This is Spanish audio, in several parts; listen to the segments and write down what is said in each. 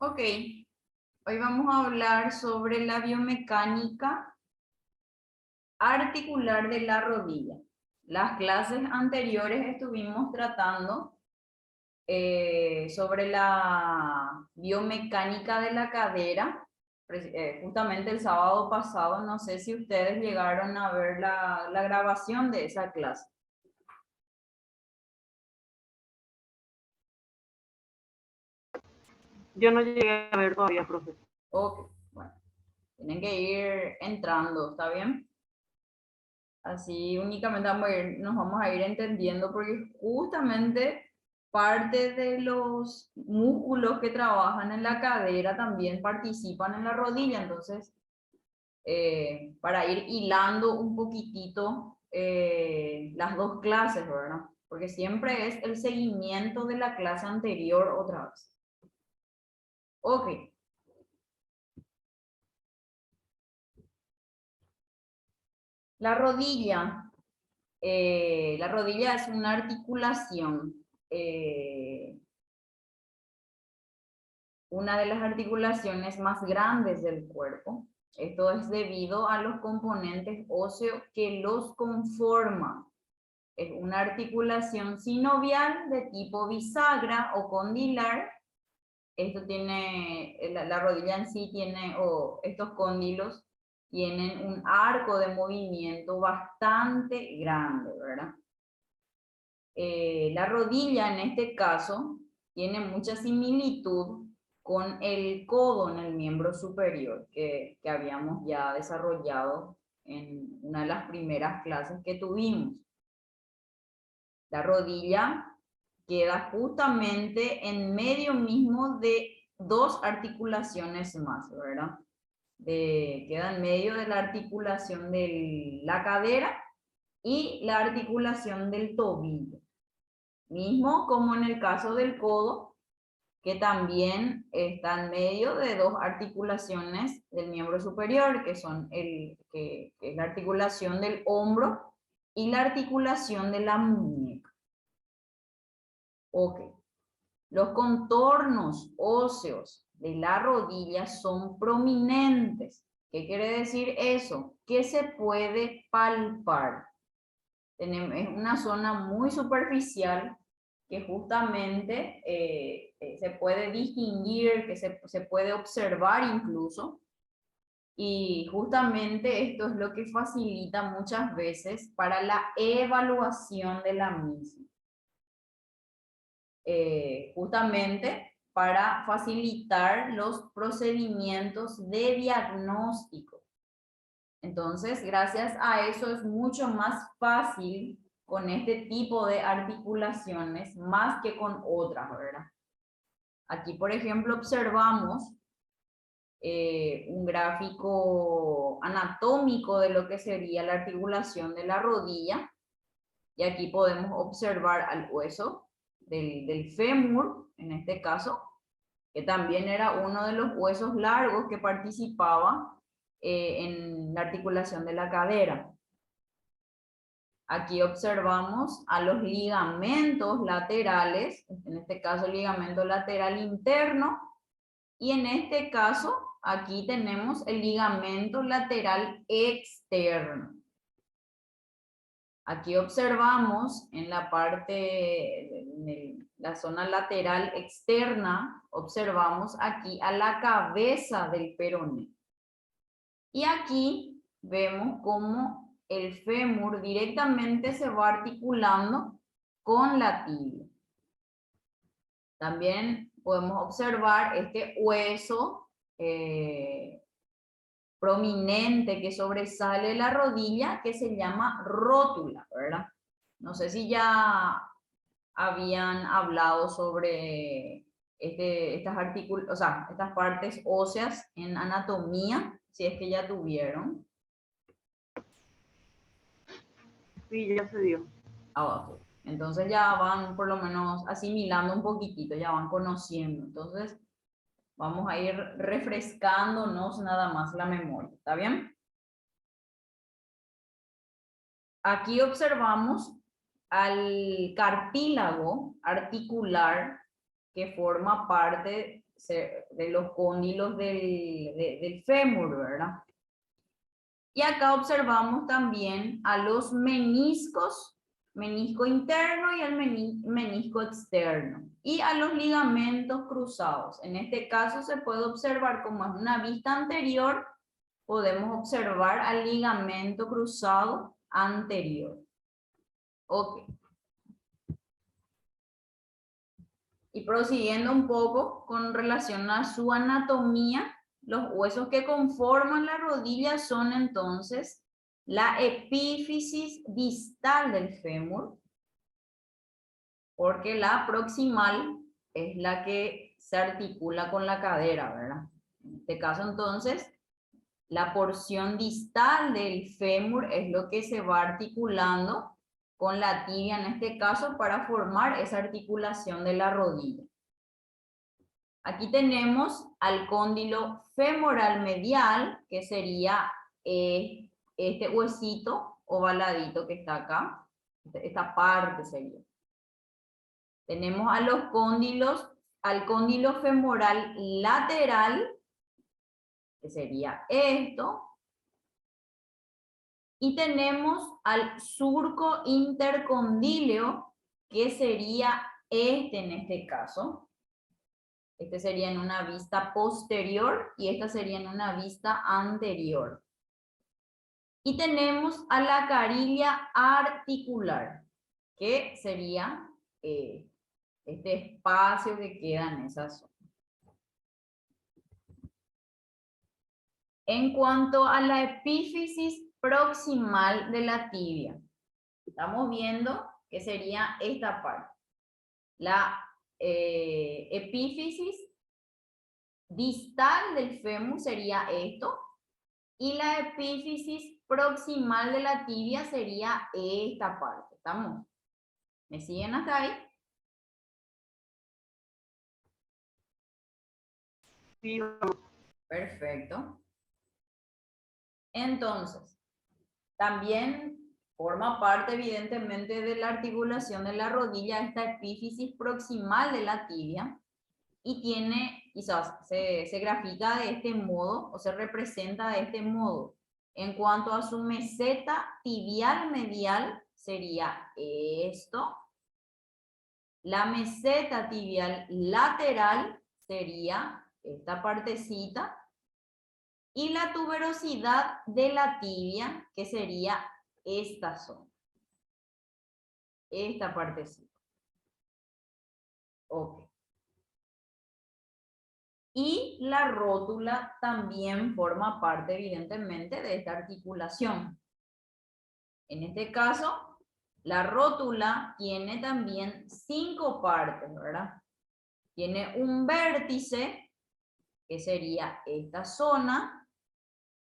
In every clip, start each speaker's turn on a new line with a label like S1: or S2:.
S1: Ok, hoy vamos a hablar sobre la biomecánica articular de la rodilla. Las clases anteriores estuvimos tratando sobre la biomecánica de la cadera, justamente el sábado pasado. No sé si ustedes llegaron a ver la grabación de esa clase.
S2: Yo no llegué a ver todavía, profe.
S1: Ok, bueno, tienen que ir entrando, ¿está bien? Así únicamente nos vamos a ir entendiendo porque justamente parte de los músculos que trabajan en la cadera también participan en la rodilla. Entonces, para ir hilando un poquitito las dos clases, ¿verdad? Porque siempre es el seguimiento de la clase anterior otra vez. Ok. La rodilla. La rodilla es una articulación. Una de las articulaciones más grandes del cuerpo. Esto es debido a los componentes óseos que los conforman. Es una articulación sinovial de tipo bisagra o condilar. Esto tiene, la rodilla en sí tiene, o estos cóndilos tienen un arco de movimiento bastante grande, ¿verdad? La rodilla en este caso tiene mucha similitud con el codo en el miembro superior que habíamos ya desarrollado en una de las primeras clases que tuvimos. La rodilla queda justamente en medio mismo de dos articulaciones más, ¿verdad? Queda en medio de la articulación de la cadera y la articulación del tobillo. Mismo como en el caso del codo, que también está en medio de dos articulaciones del miembro superior, que son que es la articulación del hombro y la articulación de la muñeca. Ok. Los contornos óseos de la rodilla son prominentes. ¿Qué quiere decir eso? Que se puede palpar. Es una zona muy superficial que justamente se puede distinguir, que se puede observar incluso, y justamente esto es lo que facilita muchas veces para la evaluación de la misma. Justamente para facilitar los procedimientos de diagnóstico. Entonces, gracias a eso es mucho más fácil con este tipo de articulaciones más que con otras, ¿verdad? Aquí, por ejemplo, observamos un gráfico anatómico de lo que sería la articulación de la rodilla. Y aquí podemos observar al hueso del fémur, en este caso, que también era uno de los huesos largos que participaba en la articulación de la cadera. Aquí observamos a los ligamentos laterales, en este caso el ligamento lateral interno, y en este caso aquí tenemos el ligamento lateral externo. Aquí observamos en la parte, en la zona lateral externa, observamos aquí a la cabeza del peroné. Y aquí vemos cómo el fémur directamente se va articulando con la tibia. También podemos observar este hueso prominente que sobresale de la rodilla, que se llama rótula, ¿verdad? No sé si ya habían hablado sobre estas partes óseas en anatomía, si es que ya tuvieron.
S2: Sí, ya se dio.
S1: Abajo. Entonces ya van por lo menos asimilando un poquitito, ya van conociendo. Entonces vamos a ir refrescándonos nada más la memoria, ¿está bien? Aquí observamos al cartílago articular que forma parte de los cóndilos del fémur, ¿verdad? Y acá observamos también a los meniscos, menisco interno y el menisco externo, y a los ligamentos cruzados. En este caso se puede observar, como es una vista anterior, podemos observar al ligamento cruzado anterior. Ok. Y prosiguiendo un poco con relación a su anatomía, los huesos que conforman la rodilla son entonces la epífisis distal del fémur, porque la proximal es la que se articula con la cadera, ¿verdad? En este caso entonces, la porción distal del fémur es lo que se va articulando con la tibia en este caso para formar esa articulación de la rodilla. Aquí tenemos al cóndilo femoral medial, que sería este huesito ovaladito que está acá, esta parte sería. Tenemos a los cóndilos, al cóndilo femoral lateral, que sería esto, y tenemos al surco intercondíleo, que sería este en este caso. Este sería en una vista posterior y esta sería en una vista anterior. Y tenemos a la carilla articular, que sería este espacio que queda en esa zona. En cuanto a la epífisis proximal de la tibia, estamos viendo que sería esta parte. La epífisis distal del fémur sería esto, y la epífisis proximal de la tibia sería esta parte. ¿Estamos? ¿Me siguen hasta ahí?
S2: Sí,
S1: Perfecto. Entonces, también forma parte evidentemente de la articulación de la rodilla esta epífisis proximal de la tibia, y tiene, quizás se grafica de este modo o se representa de este modo. En cuanto a su meseta tibial medial sería esto. La meseta tibial lateral sería esta partecita. Y la tuberosidad de la tibia, que sería esta zona. Esta partecita. Ok. Y la rótula también forma parte, evidentemente, de esta articulación. En este caso, la rótula tiene también 5 partes, ¿verdad? Tiene un vértice, que sería esta zona.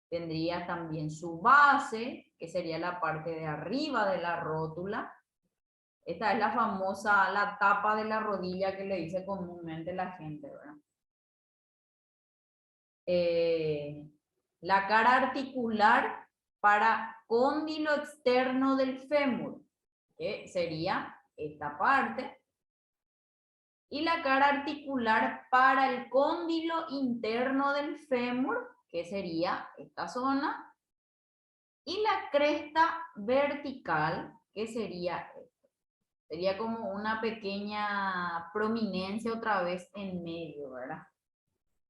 S1: Tendría también su base, que sería la parte de arriba de la rótula. Esta es la famosa, la tapa de la rodilla que le dice comúnmente la gente, ¿verdad? La cara articular para cóndilo externo del fémur, que sería esta parte, y la cara articular para el cóndilo interno del fémur, que sería esta zona, y la cresta vertical, que sería esta. Sería como una pequeña prominencia otra vez en medio, ¿verdad?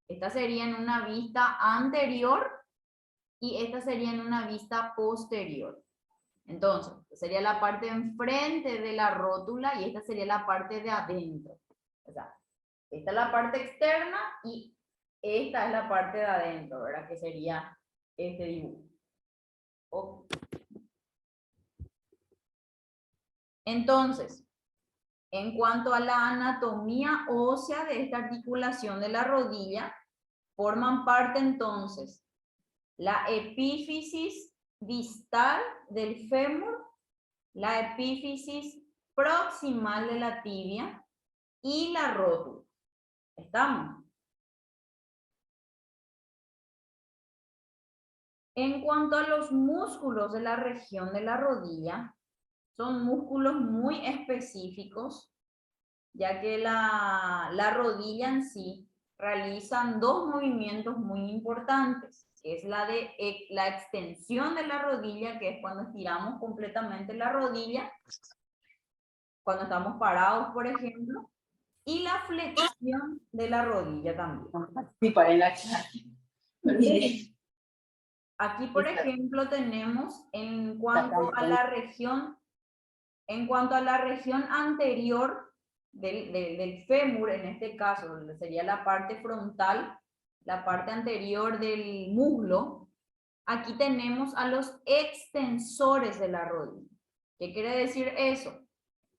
S1: Esta sería en una vista anterior y esta sería en una vista posterior. Entonces, sería la parte de enfrente de la rótula y esta sería la parte de adentro. O sea, esta es la parte externa y esta es la parte de adentro, ¿verdad? Que sería este dibujo. Okay. Entonces, en cuanto a la anatomía ósea de esta articulación de la rodilla, forman parte entonces la epífisis distal del fémur, la epífisis proximal de la tibia y la rótula. ¿Estamos? En cuanto a los músculos de la región de la rodilla, son músculos muy específicos, ya que la rodilla en sí realizan dos movimientos muy importantes, que es la de la extensión de la rodilla, que es cuando estiramos completamente la rodilla, cuando estamos parados, por ejemplo, y la flexión de la rodilla también.
S3: Participar en la clase.
S1: Aquí, por ejemplo, tenemos en cuanto a la región anterior del fémur, en este caso, sería la parte frontal, la parte anterior del muslo, aquí tenemos a los extensores de la rodilla. ¿Qué quiere decir eso?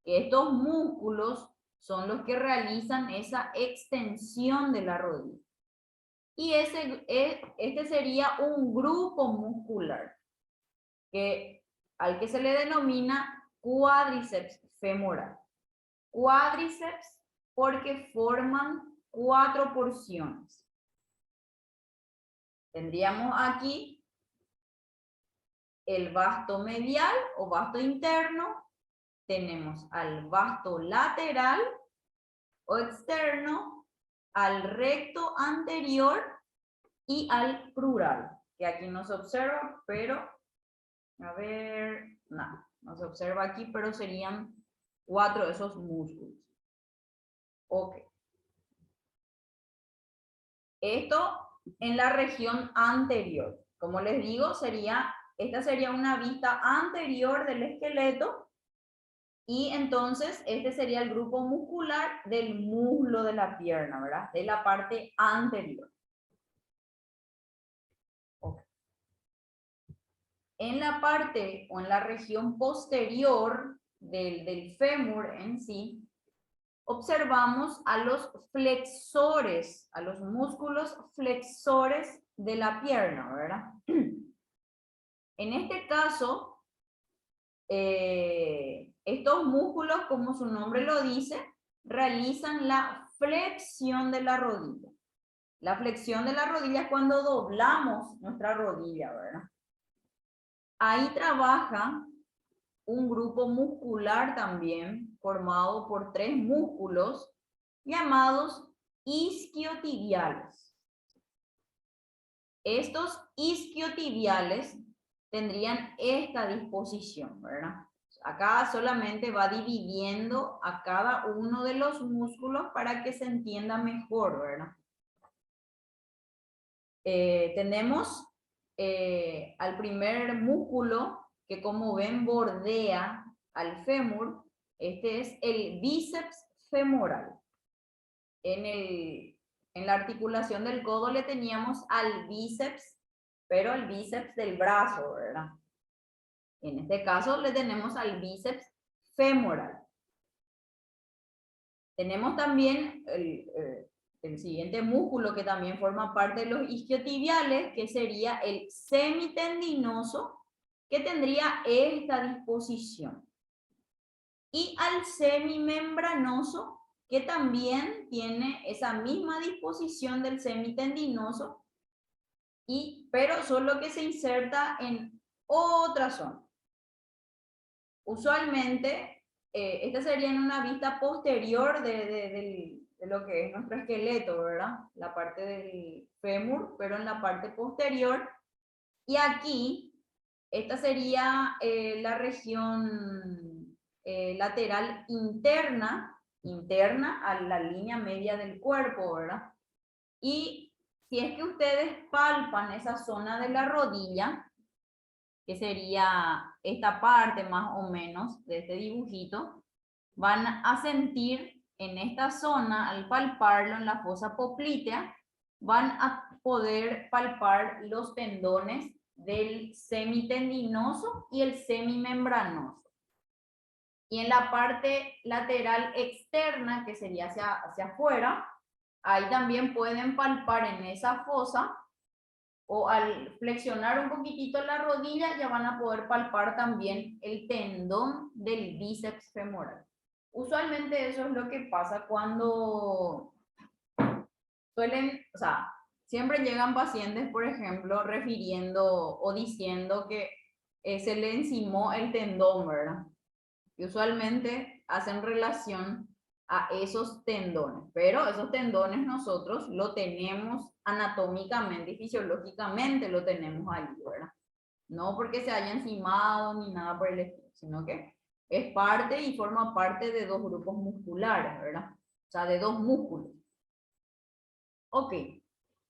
S1: Que estos músculos son los que realizan esa extensión de la rodilla. Y este sería un grupo muscular al que se le denomina cuádriceps femoral. Cuádriceps porque forman 4 porciones. Tendríamos aquí el vasto medial o vasto interno, tenemos al vasto lateral o externo, al recto anterior y al crural, que aquí no se observa, pero, a ver, no se observa aquí, pero serían 4 de esos músculos. Ok. Esto en la región anterior. Como les digo, esta sería una vista anterior del esqueleto. Y entonces este sería el grupo muscular del muslo de la pierna, ¿verdad? De la parte anterior. Okay. En la parte o en la región posterior del fémur en sí, observamos a los flexores, a los músculos flexores de la pierna, ¿verdad? En este caso, estos músculos, como su nombre lo dice, realizan la flexión de la rodilla. La flexión de la rodilla es cuando doblamos nuestra rodilla, ¿verdad? Ahí trabaja un grupo muscular también, formado por 3 músculos llamados isquiotibiales. Estos isquiotibiales tendrían esta disposición, ¿verdad? Acá solamente va dividiendo a cada uno de los músculos para que se entienda mejor, ¿verdad? Tenemos al primer músculo que, como ven, bordea al fémur. Este es el bíceps femoral. En la articulación del codo le teníamos al bíceps, pero el bíceps del brazo, ¿verdad? En este caso le tenemos al bíceps femoral. Tenemos también el siguiente músculo que también forma parte de los isquiotibiales, que sería el semitendinoso, que tendría esta disposición. Y al semimembranoso, que también tiene esa misma disposición del semitendinoso, pero solo que se inserta en otra zona. Usualmente, esta sería en una vista posterior de lo que es nuestro esqueleto, ¿verdad? La parte del fémur, pero en la parte posterior. Y aquí, esta sería la región lateral interna a la línea media del cuerpo, ¿verdad? Y si es que ustedes palpan esa zona de la rodilla, que sería esta parte más o menos de este dibujito, van a sentir en esta zona, al palparlo en la fosa poplitea, van a poder palpar los tendones del semitendinoso y el semimembranoso. Y en la parte lateral externa, que sería hacia afuera, ahí también pueden palpar en esa fosa, o al flexionar un poquitito la rodilla ya van a poder palpar también el tendón del bíceps femoral. Usualmente eso es lo que pasa cuando siempre llegan pacientes, por ejemplo, refiriendo o diciendo que se le encimó el tendón, ¿verdad? Y usualmente hacen relación a esos tendones, pero esos tendones nosotros lo tenemos anatómicamente y fisiológicamente lo tenemos ahí, ¿verdad? No porque se haya encimado ni nada por el estilo, sino que es parte y forma parte de dos grupos musculares, ¿verdad? O sea, de dos músculos. Ok.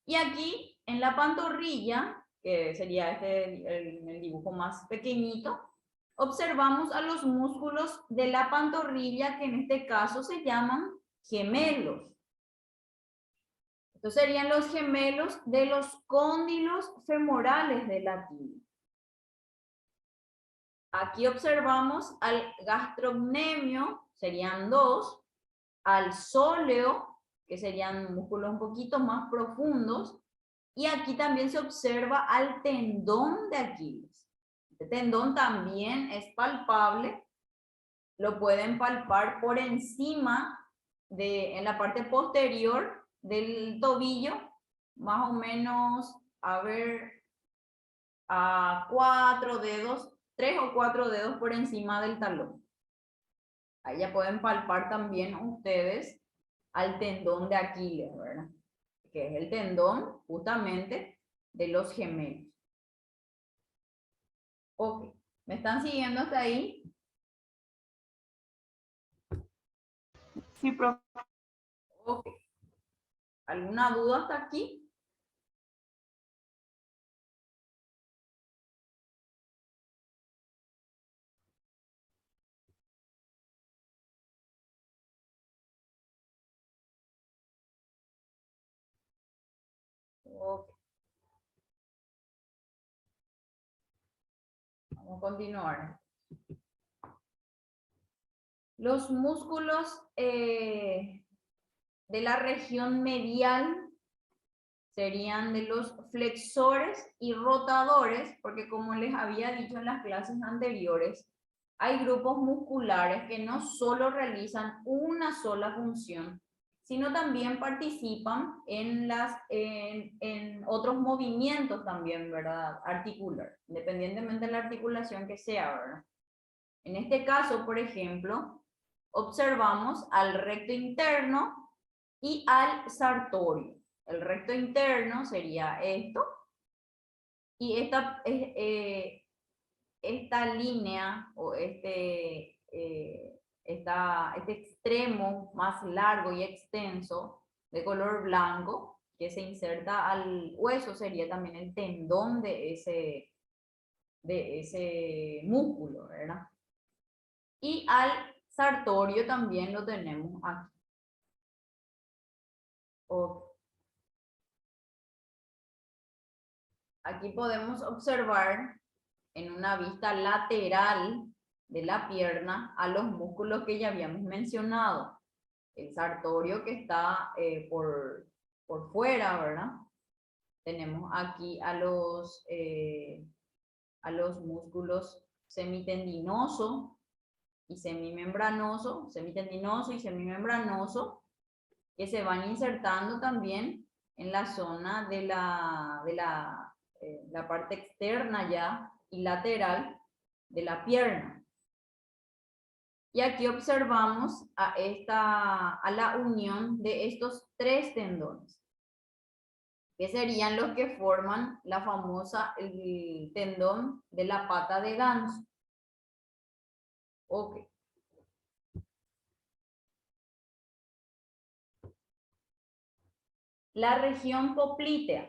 S1: Y aquí en la pantorrilla, que sería el dibujo más pequeñito, observamos a los músculos de la pantorrilla, que en este caso se llaman gemelos. Estos serían los gemelos de los cóndilos femorales de la tibia. Aquí observamos al gastrocnemio, serían dos, al sóleo, que serían músculos un poquito más profundos, y aquí también se observa al tendón de Aquiles. Este tendón también es palpable, lo pueden palpar por encima en la parte posterior del tobillo, más o menos, a ver, a 4 dedos, 3 o 4 dedos por encima del talón. Ahí ya pueden palpar también ustedes al tendón de Aquiles, ¿verdad? Que es el tendón justamente de los gemelos. Ok, ¿me están siguiendo hasta ahí?
S2: Sí, profe.
S1: Ok. ¿Alguna duda hasta aquí? Ok. Vamos a continuar. Los músculos de la región medial serían de los flexores y rotadores, porque como les había dicho en las clases anteriores, hay grupos musculares que no solo realizan una sola función, sino también participan en otros movimientos también, ¿verdad? Articular, independientemente de la articulación que sea, ¿verdad? En este caso, por ejemplo, observamos al recto interno y al sartorio. El recto interno sería esto, y esta línea o este extremo más largo y extenso de color blanco que se inserta al hueso sería también el tendón de ese músculo, ¿verdad? Y al sartorio también lo tenemos aquí. Aquí podemos observar en una vista lateral de la pierna a los músculos que ya habíamos mencionado. El sartorio que está por fuera, ¿verdad? Tenemos aquí a los músculos semitendinoso y semimembranoso, semitendinoso y semimembranoso, que se van insertando también en la zona de la parte externa ya y lateral de la pierna. Y aquí observamos a la unión de estos tres tendones, que serían los que forman la famosa, el tendón de la pata de ganso. Ok. La región poplitea.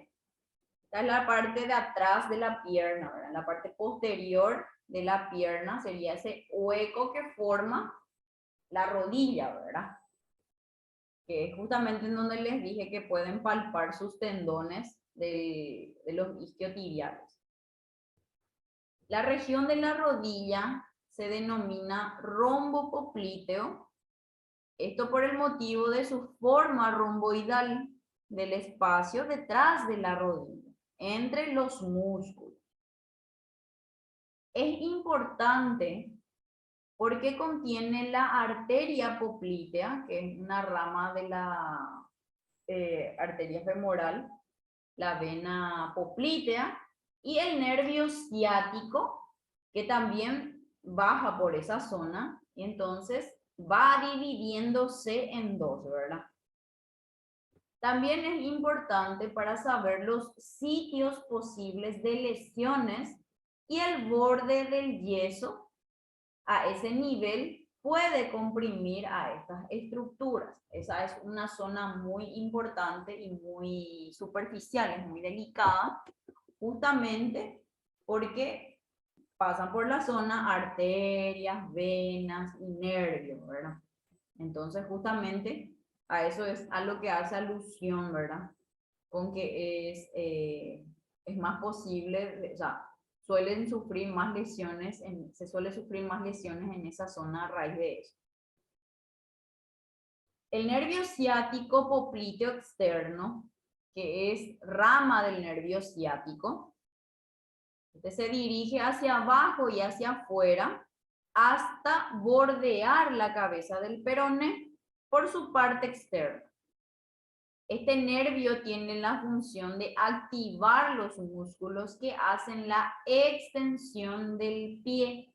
S1: Esta es la parte de atrás de la pierna, ¿verdad? La parte posterior de la pierna sería ese hueco que forma la rodilla, ¿verdad? Que es justamente en donde les dije que pueden palpar sus tendones de los isquiotibiales. La región de la rodilla se denomina rombo popliteo, esto por el motivo de su forma romboidal del espacio detrás de la rodilla, entre los músculos. Es importante porque contiene la arteria poplitea, que es una rama de la arteria femoral, la vena poplitea, y el nervio ciático, que también baja por esa zona, y entonces va dividiéndose en dos, ¿verdad? También es importante para saber los sitios posibles de lesiones y el borde del yeso a ese nivel puede comprimir a estas estructuras. Esa es una zona muy importante y muy superficial, es muy delicada, justamente porque pasan por la zona arterias, venas y nervios, ¿verdad? Entonces, justamente a eso es a lo que hace alusión, ¿verdad? Con que es más posible, o sea, suelen sufrir más lesiones, se suele sufrir más lesiones en esa zona a raíz de eso. El nervio ciático popliteo externo, que es rama del nervio ciático, este se dirige hacia abajo y hacia afuera hasta bordear la cabeza del peroné por su parte externa. Este nervio tiene la función de activar los músculos que hacen la extensión del pie.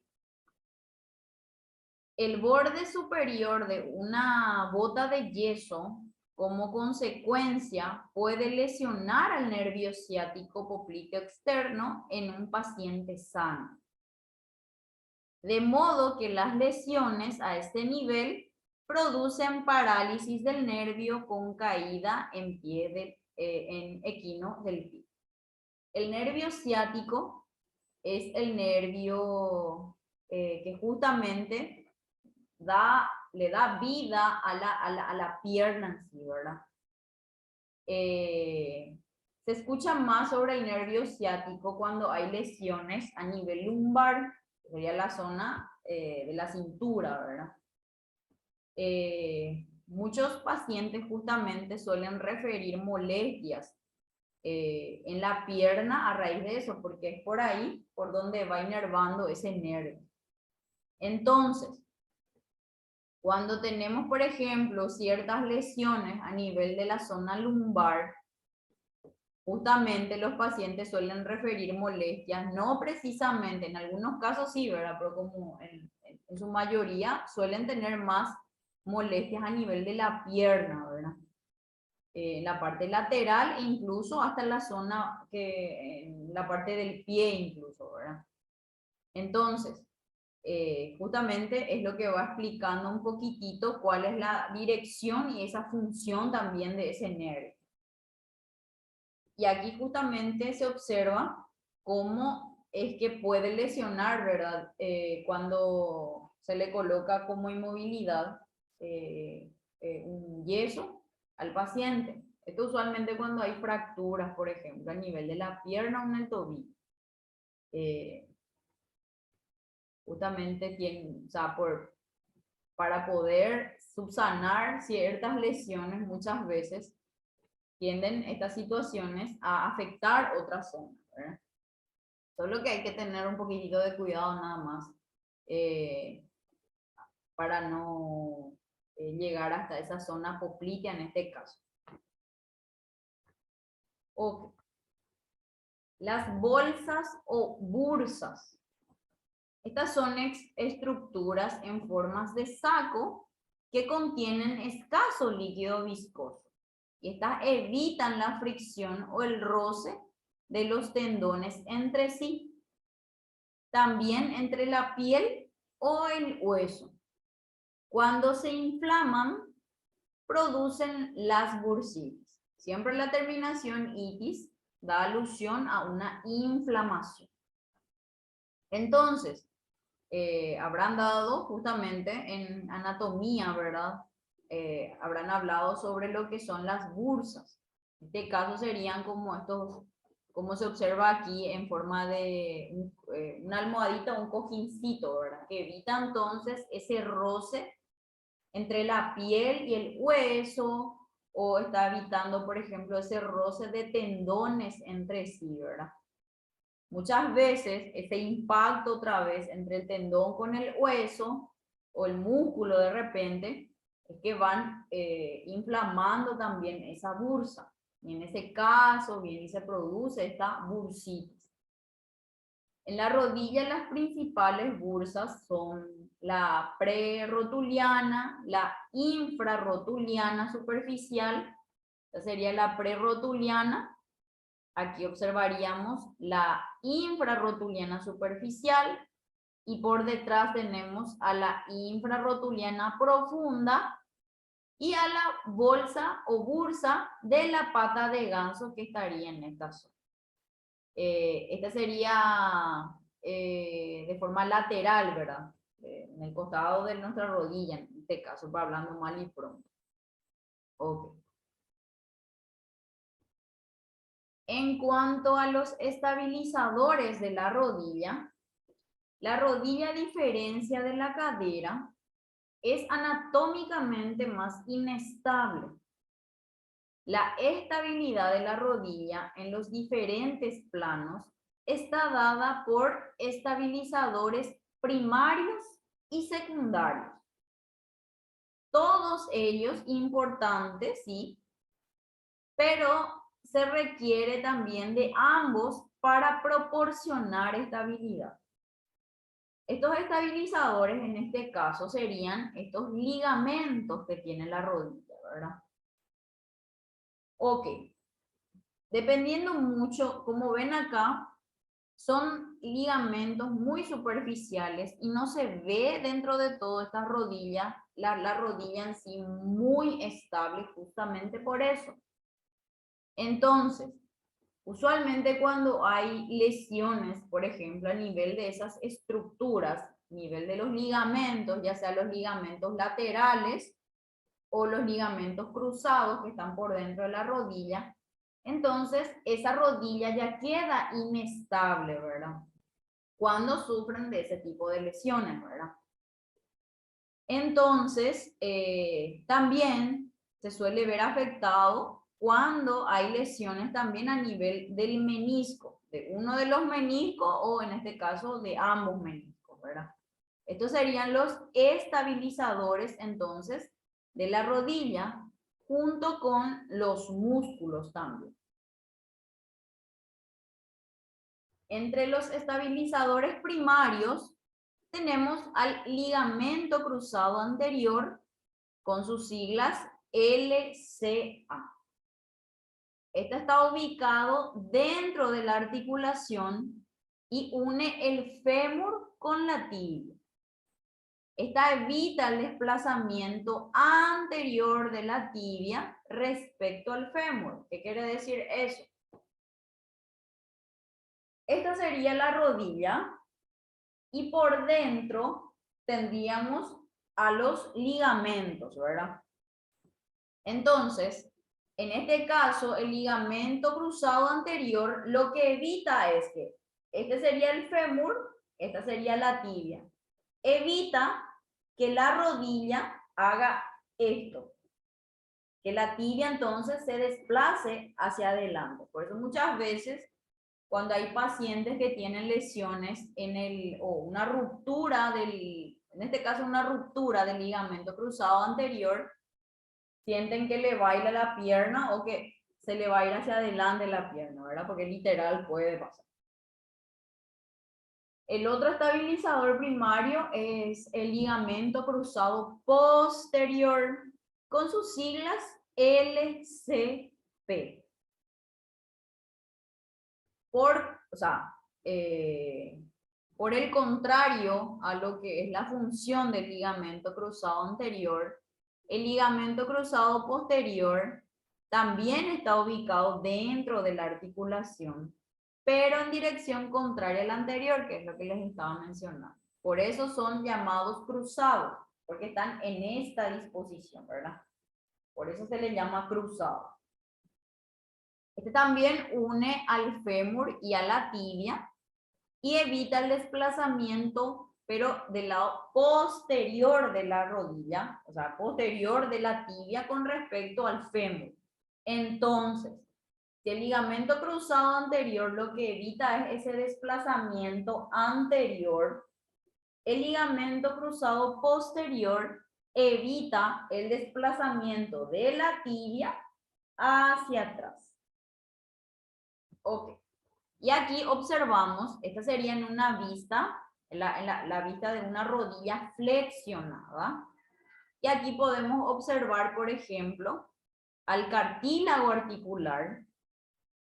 S1: El borde superior de una bota de yeso, como consecuencia, puede lesionar al nervio ciático popliteo externo en un paciente sano. De modo que las lesiones a este nivel producen parálisis del nervio con caída en pie en equino del pie. El nervio ciático es el nervio que justamente le da vida a la pierna en sí, ¿verdad? Se escucha más sobre el nervio ciático cuando hay lesiones a nivel lumbar, que sería la zona de la cintura, ¿verdad? Muchos pacientes justamente suelen referir molestias en la pierna a raíz de eso, porque es por ahí por donde va inervando ese nervio. Entonces, cuando tenemos, por ejemplo, ciertas lesiones a nivel de la zona lumbar, justamente los pacientes suelen referir molestias, no precisamente, en algunos casos sí, ¿verdad? Pero como en su mayoría suelen tener más molestias a nivel de la pierna, ¿verdad? La parte lateral e incluso hasta la zona la parte del pie incluso, ¿verdad? Entonces, justamente es lo que va explicando un poquitito cuál es la dirección y esa función también de ese nervio. Y aquí justamente se observa cómo es que puede lesionar, ¿verdad? Cuando se le coloca como inmovilidad un yeso al paciente. Esto usualmente cuando hay fracturas, por ejemplo, a nivel de la pierna o en el tobillo. Justamente tiene, o sea, para poder subsanar ciertas lesiones muchas veces tienden estas situaciones a afectar otras zonas, ¿verdad? Solo que hay que tener un poquitito de cuidado nada más para no llegar hasta esa zona poplitea en este caso. Okay. Las bolsas o bursas. Estas son estructuras en formas de saco que contienen escaso líquido viscoso. Y estas evitan la fricción o el roce de los tendones entre sí. También entre la piel o el hueso. Cuando se inflaman, producen las bursitis. Siempre la terminación itis da alusión a una inflamación. Entonces, habrán dado justamente en anatomía, ¿verdad? Habrán hablado sobre lo que son las bursas. En este caso serían como estos, como se observa aquí en forma de una almohadita, un cojincito, ¿verdad? Que evita entonces ese roce entre la piel y el hueso, o está evitando, por ejemplo, ese roce de tendones entre sí, ¿verdad? Muchas veces ese impacto otra vez entre el tendón con el hueso o el músculo de repente es que van inflamando también esa bursa. Y en ese caso viene y se produce esta bursitis. En la rodilla las principales bursas son la prerrotuliana, la infrarrotuliana superficial, esta sería la prerrotuliana. Aquí observaríamos la infrarrotuliana superficial y por detrás tenemos a la infrarrotuliana profunda y a la bolsa o bursa de la pata de ganso que estaría en esta zona. Esta sería de forma lateral, ¿verdad? En el costado de nuestra rodilla, en este caso, para hablando mal y pronto. Ok. En cuanto a los estabilizadores de la rodilla, a diferencia de la cadera, es anatómicamente más inestable. La estabilidad de la rodilla en los diferentes planos está dada por estabilizadores primarios y secundarios. Todos ellos importantes, sí, pero se requiere también de ambos para proporcionar estabilidad. Estos estabilizadores en este caso serían estos ligamentos que tiene la rodilla, ¿verdad? Ok. Dependiendo mucho, como ven acá, son ligamentos muy superficiales y no se ve dentro de todo esta rodilla, la rodilla en sí muy estable justamente por eso. Entonces, usualmente cuando hay lesiones, por ejemplo, a nivel de esas estructuras, nivel de los ligamentos, ya sea los ligamentos laterales o los ligamentos cruzados que están por dentro de la rodilla, entonces esa rodilla ya queda inestable, ¿verdad? Cuando sufren de ese tipo de lesiones, ¿verdad? Entonces, también se suele ver afectado cuando hay lesiones también a nivel del menisco, de uno de los meniscos o en este caso de ambos meniscos, ¿verdad? Estos serían los estabilizadores entonces de la rodilla junto con los músculos también. Entre los estabilizadores primarios tenemos al ligamento cruzado anterior con sus siglas LCA. Este está ubicado dentro de la articulación y une el fémur con la tibia. Esta evita el desplazamiento anterior de la tibia respecto al fémur. ¿Qué quiere decir eso? Esta sería la rodilla y por dentro tendríamos a los ligamentos, ¿verdad? Entonces, en este caso, el ligamento cruzado anterior lo que evita es que este sería el fémur, esta sería la tibia. Evita que la rodilla haga esto, que la tibia entonces se desplace hacia adelante. Por eso muchas veces cuando hay pacientes que tienen lesiones o una ruptura en este caso una ruptura del ligamento cruzado anterior, sienten que le baila la pierna o que se le va a ir hacia adelante la pierna, ¿verdad? Porque literal puede pasar. El otro estabilizador primario es el ligamento cruzado posterior con sus siglas LCP. Por el contrario a lo que es la función del ligamento cruzado anterior, el ligamento cruzado posterior también está ubicado dentro de la articulación, pero en dirección contraria al anterior, que es lo que les estaba mencionando. Por eso son llamados cruzados, porque están en esta disposición, ¿verdad? Por eso se les llama cruzado. Este también une al fémur y a la tibia y evita el desplazamiento, pero del lado posterior de la rodilla, o sea, posterior de la tibia con respecto al fémur. Entonces, si el ligamento cruzado anterior lo que evita es ese desplazamiento anterior, el ligamento cruzado posterior evita el desplazamiento de la tibia hacia atrás. Ok. Y aquí observamos, esta sería en una vista, la vista de una rodilla flexionada. Y aquí podemos observar, por ejemplo, al cartílago articular,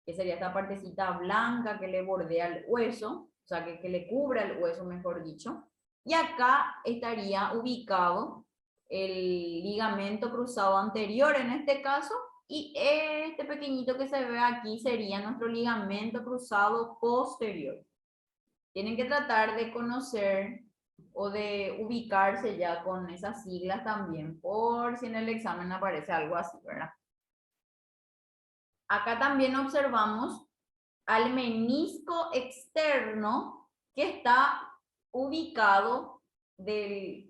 S1: que sería esta partecita blanca que le bordea el hueso, o sea, que le cubre el hueso, mejor dicho. Y acá estaría ubicado el ligamento cruzado anterior en este caso, y este pequeñito que se ve aquí sería nuestro ligamento cruzado posterior. Tienen que tratar de conocer o de ubicarse ya con esas siglas también, por si en el examen aparece algo así, ¿verdad? Acá también observamos al menisco externo que está ubicado en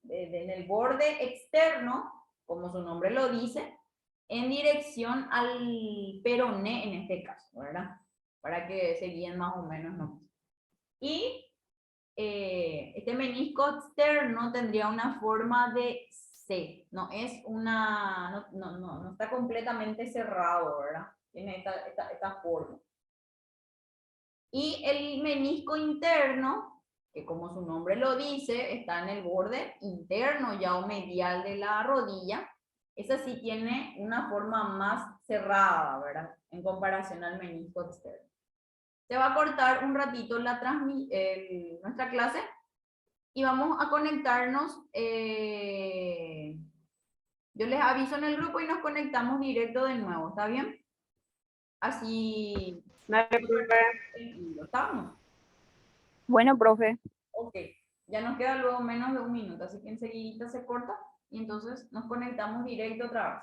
S1: el borde externo, como su nombre lo dice, en dirección al peroné en este caso, ¿verdad? Para que se guíen más o menos, ¿no? Y este menisco externo tendría una forma de C, no está completamente cerrado, ¿verdad? Tiene esta forma. Y el menisco interno, que como su nombre lo dice, está en el borde interno ya o medial de la rodilla, esa sí tiene una forma más cerrada, ¿verdad? En comparación al menisco externo. Se va a cortar un ratito nuestra clase y vamos a conectarnos. Yo les aviso en el grupo y nos conectamos directo de nuevo, ¿está bien? Así.
S2: Dale, profe.
S1: ¿Estamos?
S2: Bueno, profe.
S1: Ok, ya nos queda luego menos de un minuto, así que enseguida se corta y entonces nos conectamos directo otra vez.